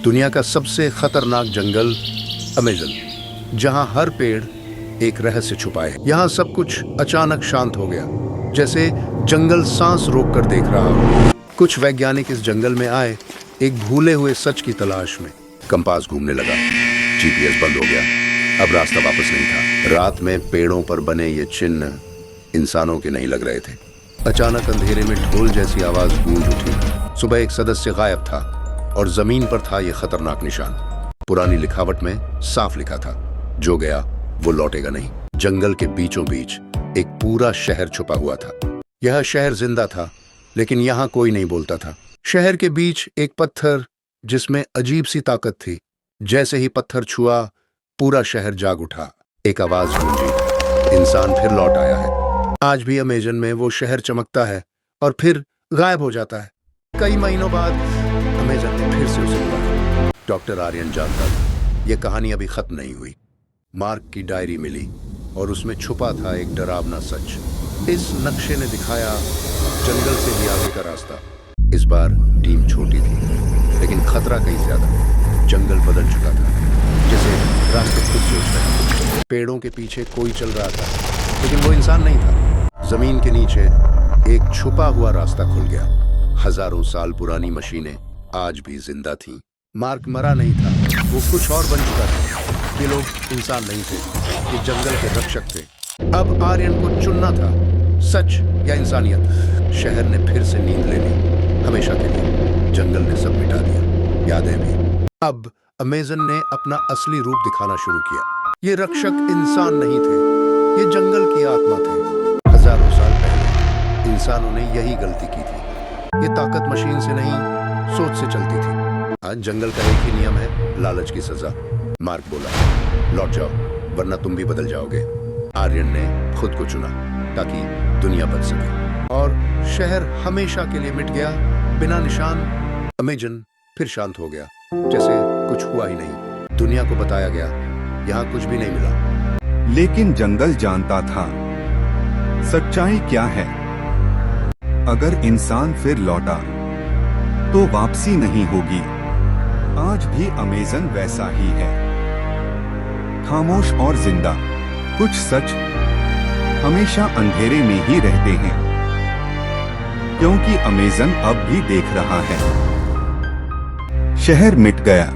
दुनिया का सबसे खतरनाक जंगल अमेज़न, जहां हर पेड़ एक रहस्य छुपाए है। यहाँ सब कुछ अचानक शांत हो गया, जैसे जंगल सांस रोककर देख रहा हो। कुछ वैज्ञानिक इस जंगल में आए एक भूले हुए सच की तलाश में। कंपास घूमने लगा, जीपीएस बंद हो गया, अब रास्ता वापस नहीं था। रात में पेड़ों पर बने ये चिन्ह इंसानों के नहीं लग रहे थे। अचानक अंधेरे में ढोल जैसी आवाज गूंज उठी। सुबह एक सदस्य गायब था और जमीन पर था ये खतरनाक निशान। पुरानी लिखावट में साफ लिखा था, जो गया वो लौटेगा नहीं। जंगल के बीचों बीच एक पूरा शहर छुपा हुआ था। यह शहर जिंदा था, लेकिन यहाँ कोई नहीं बोलता था। शहर के बीच एक पत्थर जिसमें अजीब सी ताकत थी। जैसे ही पत्थर छुआ, पूरा शहर जाग उठा। एक आवाज गूंजी, इंसान फिर लौट आया है। आज भी अमेज़न में वो शहर चमकता है और फिर गायब हो जाता है। कई महीनों बाद अमेज़न ने फिर से उसे बुलाया। डॉक्टर आर्यन जानता था ये कहानी अभी खत्म नहीं हुई। मार्क की डायरी मिली और उसमें छुपा था एक डरावना सच। इस नक्शे ने दिखाया जंगल से भी आगे का रास्ता। इस बार टीम छोटी थी, लेकिन खतरा कहीं ज्यादा। जंगल बदल चुका था, जैसे रास्ते खुद सोच रहे। पेड़ों के पीछे कोई चल रहा था, लेकिन वो इंसान नहीं था। जमीन के नीचे एक छुपा हुआ रास्ता खुल गया। हजारों साल पुरानी मशीनें आज भी जिंदा थीं। मार्क मरा नहीं था, वो कुछ और बन चुका था। ये लोग इंसान नहीं थे, ये जंगल के रक्षक थे। अब आर्यन को चुनना था, सच या इंसानियत। शहर ने फिर से नींद ले ली, हमेशा के लिए। जंगल ने सब मिटा दिया, यादें भी। अब अमेज़न ने अपना असली रूप दिखाना शुरू किया। ये रक्षक इंसान नहीं थे, ये जंगल की आत्मा थे। हजारों साल पहले इंसानों ने यही गलती की थी। ये ताकत मशीन से नहीं, सोच से चलती थी। आज जंगल का एक ही नियम है, लालच की सजा। मार्क बोला, लौट जाओ, वरना तुम भी बदल जाओगे। आर्यन ने खुद को चुना ताकि दुनिया बच सके, और शहर हमेशा के लिए मिट गया, बिना निशान। अमेज़न फिर शांत हो गया, जैसे कुछ हुआ ही नहीं। दुनिया को बताया गया, यहाँ कुछ भी नहीं मिला। लेकिन जंगल जानता था सच्चाई क्या है। अगर इंसान फिर लौटा तो वापसी नहीं होगी। आज भी अमेज़न वैसा ही है, खामोश और जिंदा। कुछ सच हमेशा अंधेरे में ही रहते हैं, क्योंकि अमेज़न अब भी देख रहा है। शहर मिट गया,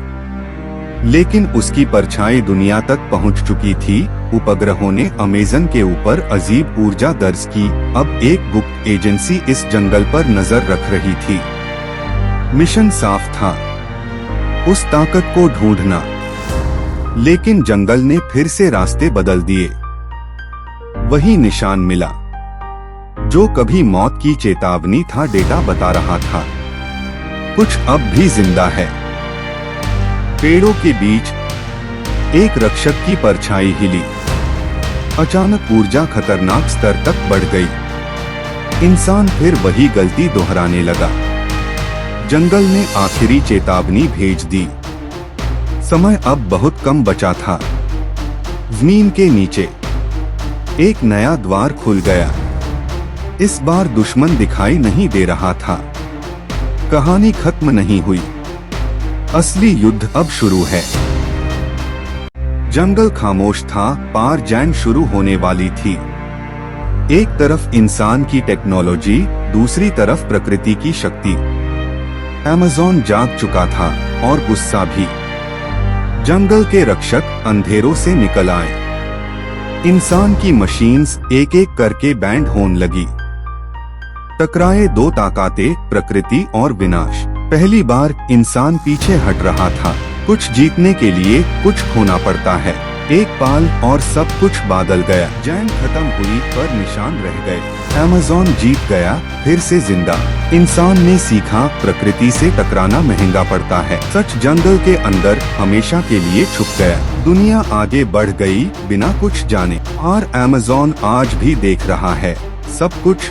लेकिन उसकी परछाई दुनिया तक पहुंच चुकी थी। उपग्रहों ने अमेज़न के ऊपर अजीब ऊर्जा दर्ज की। अब एक गुप्त एजेंसी इस जंगल पर नजर रख रही थी। मिशन साफ था, उस ताकत को ढूंढना। लेकिन जंगल ने फिर से रास्ते बदल दिए। वही निशान मिला जो कभी मौत की चेतावनी था। डेटा बता रहा था कुछ अब भी जिंदा है। पेड़ों के बीच एक रक्षक की परछाई हिली। अचानक ऊर्जा खतरनाक स्तर तक बढ़ गई। इंसान फिर वही गलती दोहराने लगा। जंगल ने आखिरी चेतावनी भेज दी। समय अब बहुत कम बचा था। जमीन के नीचे एक नया द्वार खुल गया। इस बार दुश्मन दिखाई नहीं दे रहा था। कहानी खत्म नहीं हुई, असली युद्ध अब शुरू है। जंगल खामोश था, पार जंग शुरू होने वाली थी। एक तरफ इंसान की टेक्नोलॉजी, दूसरी तरफ प्रकृति की शक्ति। अमेज़न जाग चुका था और गुस्सा भी। जंगल के रक्षक अंधेरों से निकल आए। इंसान की मशीन्स एक एक करके बैंड होने लगी। टकराए दो ताकतें, प्रकृति और विनाश। पहली बार इंसान पीछे हट रहा था। कुछ जीतने के लिए कुछ खोना पड़ता है। एक पाल और सब कुछ बदल गया। जंग खत्म हुई पर निशान रह गए। अमेज़न जीत गया, फिर से जिंदा। इंसान ने सीखा प्रकृति से टकराना महंगा पड़ता है। सच जंगल के अंदर हमेशा के लिए छुप गया। दुनिया आगे बढ़ गई बिना कुछ जाने, और अमेज़न आज भी देख रहा है सब कुछ